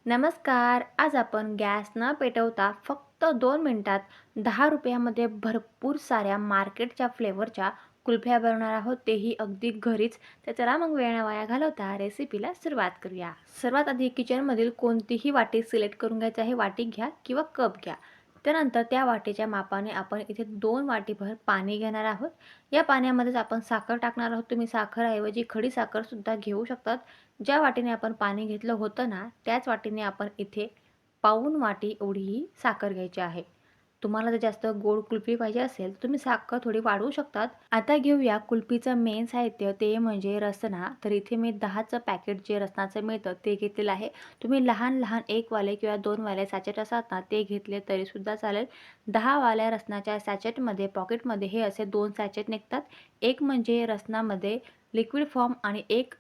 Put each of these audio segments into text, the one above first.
नमस्कार. आज आपण गॅस न पेटवता फक्त 2 मिनिटात ₹10 भरपूर साऱ्या मार्केटच्या फ्लेवरच्या कुल्फ्या बनवणार आहोत. तेही अगदी घरीच. तर चला मग वेळ न वाया घालवता रेसिपीला सुरुवात करूया. सर्वात आधी किचनमधील कोणतीही वाटी सिलेक्ट करून घ्यायची आहे. वाटी घ्या किंवा कप घ्या. त्यानंतर त्या वाटीच्या मापाने आपण इथे 2 वाटीभर पाणी घेणार आहोत. या पाण्यामध्येच आपण साखर टाकणार आहोत. तुम्ही साखरऐवजी खडी साखरसुद्धा घेऊ शकतात. ज्या वाटीने आपण पाणी घेतलं होतं ना, त्याच वाटीने आपण इथे पाऊण वाटी एवढी साखर घ्यायची आहे. तुम्हाला जर जास्त गोड कुल्फी पाहिजे असेल, तर तुम्ही साखर थोडी वाढवू शकतात. आता घेऊया कुल्फीचं मेन साहित्य, ते म्हणजे रसना. तर इथे मी 10चं पॅकेट जे रसनाचं मिळतं ते घेतलेलं आहे. तुम्ही लहान-लहान 1 वाले किंवा 2 वाले सॅचेट असतात ना, ते घेतले तरीसुद्धा चालेल. 10 वाल्या रसनाच्या सॅचेटमध्ये, पॉकेटमध्ये हे असे 2 सॅचेट निघतात. एक म्हणजे रसनामध्ये लिक्विड फॉर्म आणि एक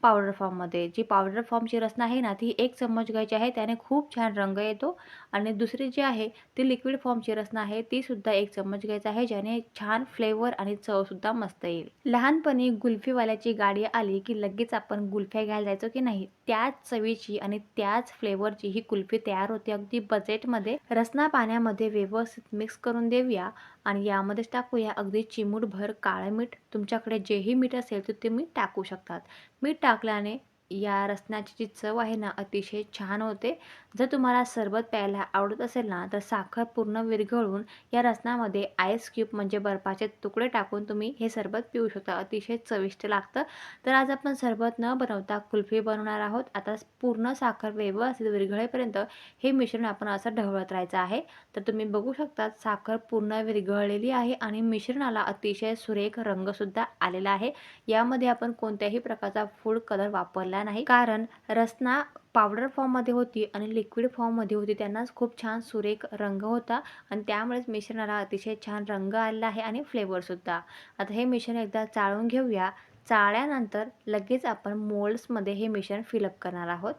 पावडर फॉर्ममध्ये. जी पावडर फॉर्मची रसना आहे ना, ती 1 चम्मच घ्यायची आहे. त्याने खूप छान रंग येतो. आणि दुसरी जी आहे ती लिक्विड फॉर्मची रसना आहे, ती सुद्धा 1 चम्मच घ्यायचा आहे. ज्याने छान फ्लेवर आणि चवसुद्धा मस्त येईल. लहानपणी कुल्फीवाल्याची गाडी आली की लगेच आपण कुल्फ्या घ्यायला जायचो की नाही? त्याच चवीची आणि त्याच फ्लेवरची ही कुल्फी तयार होते अगदी बजेटमध्ये. रसना पाण्यामध्ये व्यवस्थित मिक्स करून देऊया आणि यामध्येच टाकूया अगदी चिमूटभर काळं मीठ. तुमच्याकडे जेही मीठ असेल तर तुम्ही टाकू शकतात. मीठ टाकल्याने या रसनाची जी चव आहे ना, अतिशय छान होते. जर तुम्हाला सरबत प्यायला आवडत असेल ना, तर साखर पूर्ण विरघळून या रसनामध्ये आईस क्यूब म्हणजे बर्फाचे तुकडे टाकून तुम्ही हे सरबत पिऊ शकता. अतिशय चविष्ट लागतं. तर आज आपण सरबत न बनवता कुल्फी बनवणार आहोत. आता पूर्ण साखर व्यवस्थित विरघळेपर्यंत हे मिश्रण आपण असं ढवळत राहायचं आहे. तर तुम्ही बघू शकता साखर पूर्ण विरघळलेली आहे आणि मिश्रणाला अतिशय सुरेख रंगसुद्धा आलेला आहे. यामध्ये आपण कोणत्याही प्रकारचा फूड कलर वापरला नाही, कारण रसना पावडर फॉर्ममध्ये होती आणि लिक्विड फॉर्ममध्ये होती. त्यांनाच खूप छान सुरेख रंग होता आणि त्यामुळेच मिश्रणाला अतिशय छान रंग आलेला आहे आणि फ्लेवरसुद्धा. आता हे मिश्रण एकदा चाळून घेऊया. चाळल्यानंतर लगेच आपण मोल्ड्समध्ये हे मिश्रण फिलअप करणार आहोत.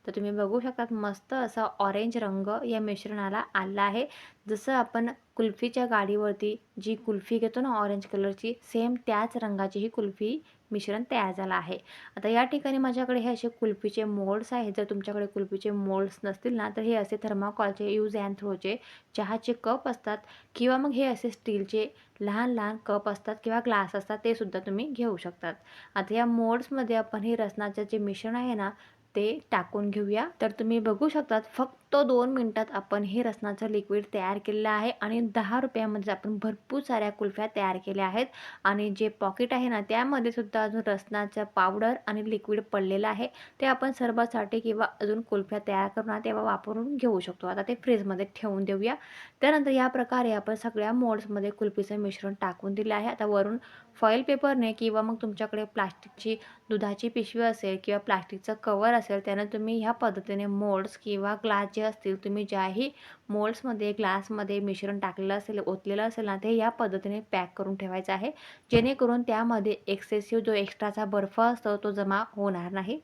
तर तुम्ही बघू शकता मस्त असा ऑरेंज रंग या मिश्रणाला आला आहे. जसं आपण कुल्फीच्या गाडीवरती जी कुल्फी घेतो ना ऑरेंज कलरची, सेम त्याच रंगाची ही कुल्फी मिश्रण तयार झालं आहे. आता या ठिकाणी माझ्याकडे हे असे कुल्फीचे मोल्ड्स आहेत. जर तुमच्याकडे कुल्फीचे मोल्ड्स नसतील ना, तर हे असे थर्माकॉलचे यूज अँड थ्रोचे चहाचे कप असतात किंवा मग हे असे स्टीलचे लहान-लहान कप असतात किंवा ग्लास असतात, ते सुद्धा तुम्ही घेऊ शकतात. आता या मोल्ड्समध्ये आपण हे रसनाचं जे मिश्रण आहे ना, ते टाकून घेऊया. तर तुम्ही बघू शकतात फक्त 2 मिनिटात आपण हे रसनाचं लिक्विड तयार केलेलं आहे आणि ₹10 आपण भरपूर साऱ्या कुल्फ्या तयार केल्या आहेत. आणि जे पॉकेट आहे ना, त्यामध्ये सुद्धा अजून रसनाचं पावडर आणि लिक्विड पडलेलं आहे. ते आपण सरबतसाठी किंवा अजून कुल्फ्या तयार करणार तेव्हा वापरून घेऊ शकतो. आता ते फ्रीजमध्ये ठेवून देऊया. त्यानंतर या प्रकारे आपण सगळ्या मोल्ड्समध्ये कुल्फीचं मिश्रण टाकून दिलं आहे. आता वरून फॉईल पेपरने किंवा मग तुमच्याकडे प्लास्टिकची दुधाची पिशवी असेल किंवा प्लास्टिकचं कव्हर असेल, त्यानं तुम्ही ह्या पद्धतीने मोल्ड्स किंवा ग्लास जे असतील, तुम्ही ज्याही मोल्ड्समध्ये ग्लासमध्ये मिश्रण टाकलेलं असेल, ओतलेलं असेल ना, ते या पद्धतीने पॅक करून ठेवायचं आहे. जेणेकरून त्यामध्ये एक्सेसिव्ह जो एक्स्ट्राचा बर्फ असतो तो जमा होणार नाही.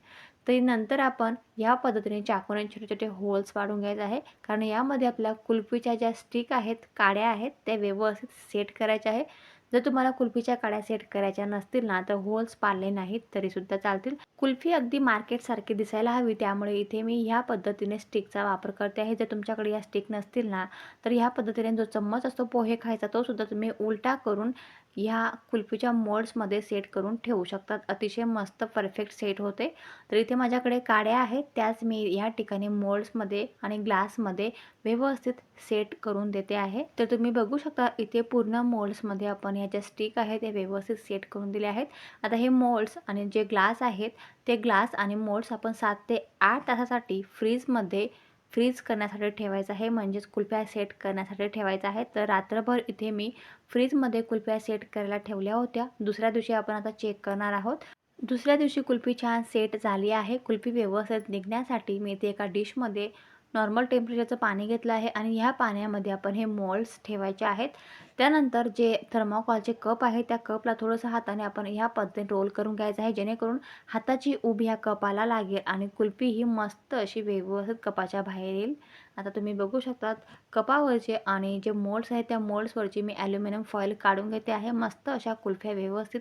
तरी नंतर आपण या पद्धतीने चाकूने छोटे-छोटे होल्स पाडून घ्यायचे आहे. कारण यामध्ये आपल्या कुल्फीच्या ज्या स्टिक आहेत, काड्या आहेत, त्या व्यवस्थित सेट करायच्या आहे. जर तुम्हाला कुल्फीच्या काड्या सेट करायच्या नसतील ना, तर होल्स पाडले नाहीत तरीसुद्धा चालतील. कुल्फी अगदी मार्केटसारखी दिसायला हवी, त्यामुळे इथे मी ह्या पद्धतीने स्टिकचा वापर करते आहे. जर तुमच्याकडे या स्टिक नसतील ना, तर ह्या पद्धतीने जो चम्मच असतो पोहे खायचा, तो सुद्धा तुम्ही उलटा करून ह्या कुल्फीच्या मोल्ड्समध्ये सेट करून ठेवू शकतात. अतिशय मस्त परफेक्ट सेट होते. तर इथे माझ्याकडे काड्या आहेत, त्याच मी या ठिकाणी मोल्ड्समध्ये आणि ग्लासमध्ये व्यवस्थित सेट करून देते आहे. तर तुम्ही बघू शकता इथे पूर्ण मोल्ड्समध्ये आपण ह्या ज्या स्टिक आहेत ते व्यवस्थित सेट करून दिले आहेत. आता हे मोल्ड्स आणि जे ग्लास आहेत, ते ग्लास आणि मोल्ड्स आपण 7 ते 8 तासासाठी फ्रीजमध्ये फ्रीज करण्यासाठी ठेवायचं आहे, म्हणजेच कुल्फ्या सेट करण्यासाठी ठेवायचं आहे. तर रात्रभर इथे मी फ्रीजमध्ये कुल्फ्या सेट करायला ठेवल्या होत्या. दुसऱ्या दिवशी आपण आता चेक करणार आहोत. दुसऱ्या दिवशी कुल्फी छान सेट झाली आहे. कुल्फी व्यवस्थित निघण्यासाठी मी इथे एका डिशमध्ये नॉर्मल टेम्परेचरचं पाणी घेतलं आहे आणि ह्या पाण्यामध्ये आपण हे मोल्ड्स ठेवायचे आहेत. त्यानंतर जे थर्माकॉलचे कप आहे, त्या कपला थोडंसं हाताने आपण ह्या पद्धतीने रोल करून घ्यायचं आहे, जेणेकरून हाताची उब ह्या कपाला लागेल आणि कुल्फी ही मस्त अशी व्यवस्थित कपाच्या बाहेर येईल. आता तुम्ही बघू शकतात कपावरचे आणि जे मोल्ड्स आहेत त्या मोल्ड्सवरची मी ॲल्युमिनियम फॉईल काढून घेते आहे. मस्त अशा कुल्फ्या व्यवस्थित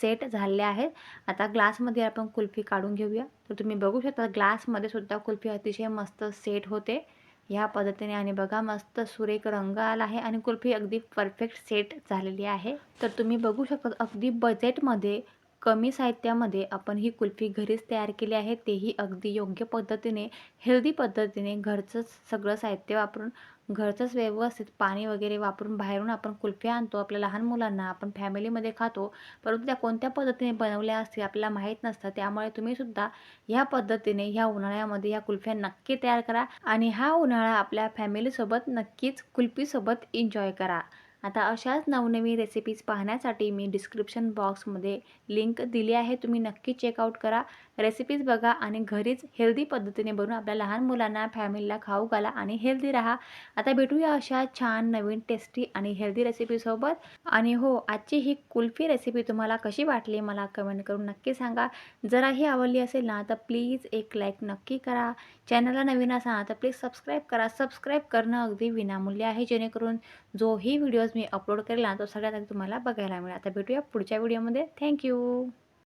सेट झालेल्या आहेत. आता ग्लासमध्ये आपण कुल्फी काढून घेऊया. तर तुम्ही बघू शकता ग्लासमध्ये सुद्धा कुल्फी अतिशय मस्त सेट होते ह्या पद्धतीने आणि बघा मस्त सुरेख रंग आला आहे आणि कुल्फी अगदी परफेक्ट सेट झालेली आहे. तर तुम्ही बघू शकता अगदी बजेटमध्ये कमी साहित्यामध्ये आपण ही कुल्फी घरीच तयार केली आहे, तेही अगदी योग्य पद्धतीने, हेल्दी पद्धतीने घरचंच सगळं साहित्य वापरून, घरचंच व्यवस्थित पाणी वगैरे वापरून बाहेरून आपण कुल्फ्या आणतो. आपल्या लहान मुलांना आपण फॅमिलीमध्ये खातो, परंतु त्या कोणत्या पद्धतीने बनवल्या असतील आपल्याला माहीत नसतं. त्यामुळे तुम्हीसुद्धा ह्या पद्धतीने ह्या उन्हाळ्यामध्ये ह्या कुल्फ्या नक्की तयार करा आणि हा उन्हाळा आपल्या फॅमिलीसोबत नक्कीच कुल्फीसोबत एन्जॉय करा. आता अशाच नवनवीन रेसिपीज पाहण्यासाठी मी डिस्क्रिप्शन बॉक्समध्ये लिंक दिली आहे. तुम्ही नक्की चेकआउट करा. रेसिपीज बघा आणि घरीच हेल्दी पद्धतीने बनवून आपल्या लहान मुलांना, फॅमिलीला खाऊ घाला आणि हेल्दी राहा. आता भेटूया अशा छान नवीन टेस्टी आणि हेल्दी रेसिपीसोबत. आणि हो, आजची ही कुल्फी रेसिपी तुम्हाला कशी वाटली मला कमेंट करून नक्की सांगा. जराही आवडली असेल ना तर प्लीज एक लाईक नक्की करा. चॅनलला नवीन असाल तर प्लीज सबस्क्राईब करा. सबस्क्राईब करणं अगदी विनामूल्य आहे, जेणेकरून जोही व्हिडिओज मी अपलोड करेल ना तो सगळ्यात आधी तुम्हाला बघायला मिळेल. आता भेटूया पुढच्या व्हिडिओमध्ये. Thank you.